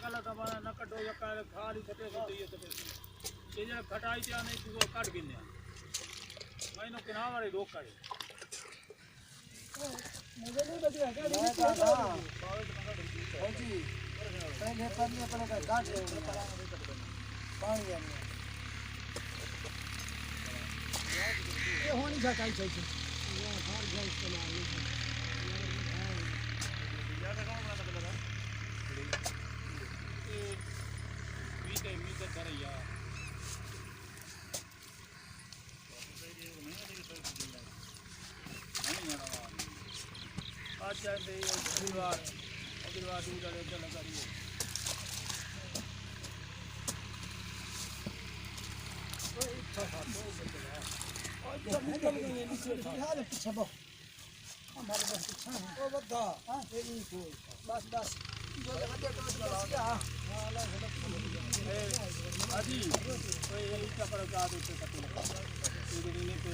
कल तमारा न कटो या काल खाली छटे से ये छटे ये जो खटाई त्या नहीं तू काट गिने मैंने किनारे वाले रोक करे मुझे नहीं बतिया क्या नहीं जी पहले पानी अपने का काट ले पानी ये होनी चाहिए चाहिए ये हर जगह इस्तेमाल मीते कर यार आज जाते अगली बार दूध डाले चला करिए हमारे बस अच्छा है वो बता हां तेरी को बस बस जो लगा दे तो हां आजी कोई इसका पर का दे तो कटे ये नहीं पे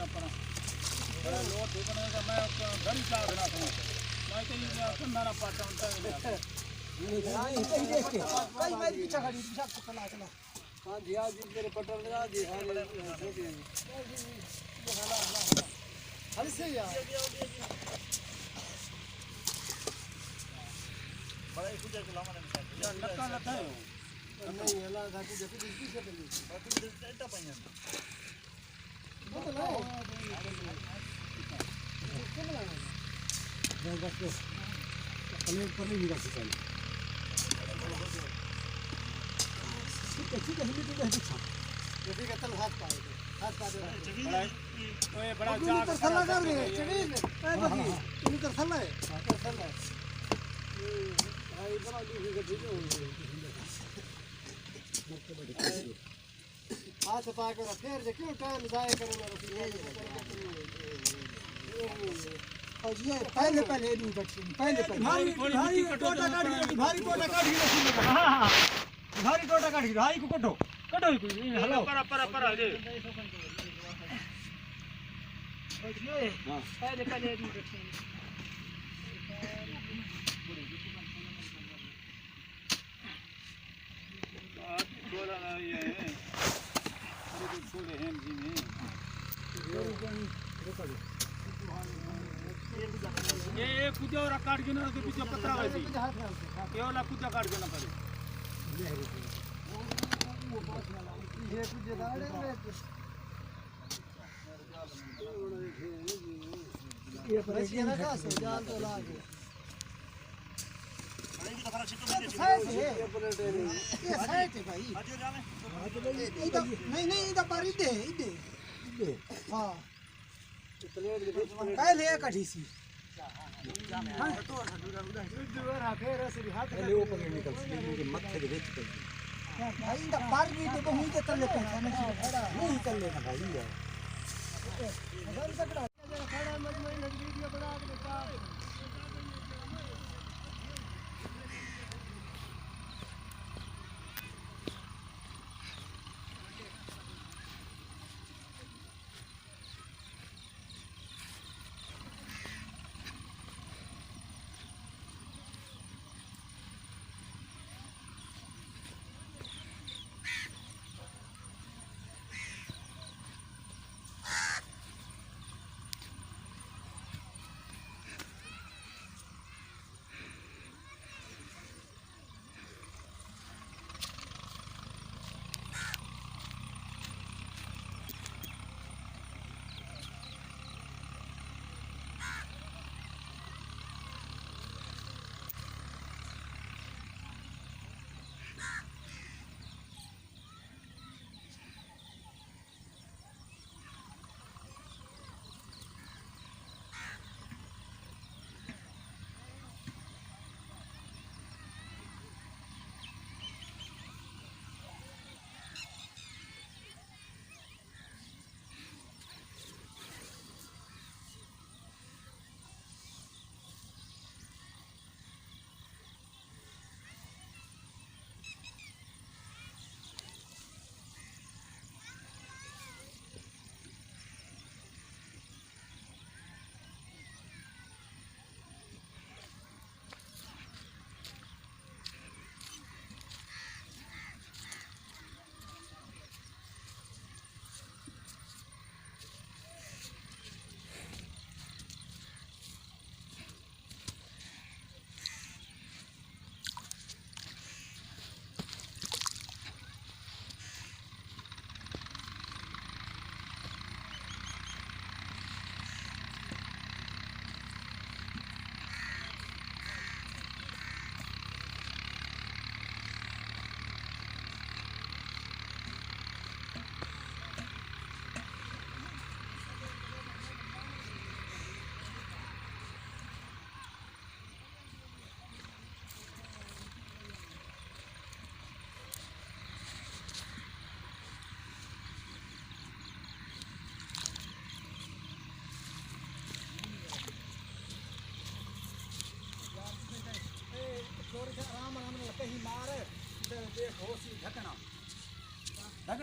पर लो ठीक बनेगा मैं घर का बना दूं मैं तो ये कंधारा पाटा होता है हां ये देख के कई बार पीछा खड़ी पीछा चला चला हां जी आज मेरे पटल लगा दी हां ये हाला हल से यार बड़ा ही कुछ लामा नहीं यार नक्का लता है नहीं हला घाटी जति दिखती से बनी बाकी डेटा पाएंगे वो तो लाओ कौन लाना है बस बस पनीर पनीर भी रख सकते ठीक है हिंदी में अच्छा ये भी कतल हाथ पाएगा हाथ पा दे ओए बड़ा चाक सला कर रे चवील ए बगी इनी कर सला है कर सला भाई बना दी ठीक है हाथ पा कर फिर जे क्यों टाइम जाए करना रसी ये पहले पहले नहीं कटती पहले भारी टोटा काट भारी टोटा काट के रसी हां भारी टोटा काट के भाई को कटो कटो हेलो पर जे हां पहले पहले नहीं कटती बोला ना ये तो छोड़े हैं जी में ये कुछ और काट के ना तो कुछ पत्रा वैसी ये वाला कुछ काट के ना पड़े ये कुछ दाड़े ये पर ये ना का जान तो लागे की तो फरा छिटो ये साइड है भाई नहीं इधर पर इधर हां पहले कठी सी हां तो दूर आके रसी हाथ ले ऊपर निकल सी मत्थे के बीच भाई इधर पर भी तो मुंह के तले पहचान नहीं कर लेना भाई यार अगर सकड़ा खड़ा मजमई लग वीडियो बना के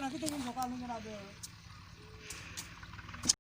ਕਿਤੇ ਵੀ ਲੋਕਾਂ ਨੂੰ ਜਨਾਬ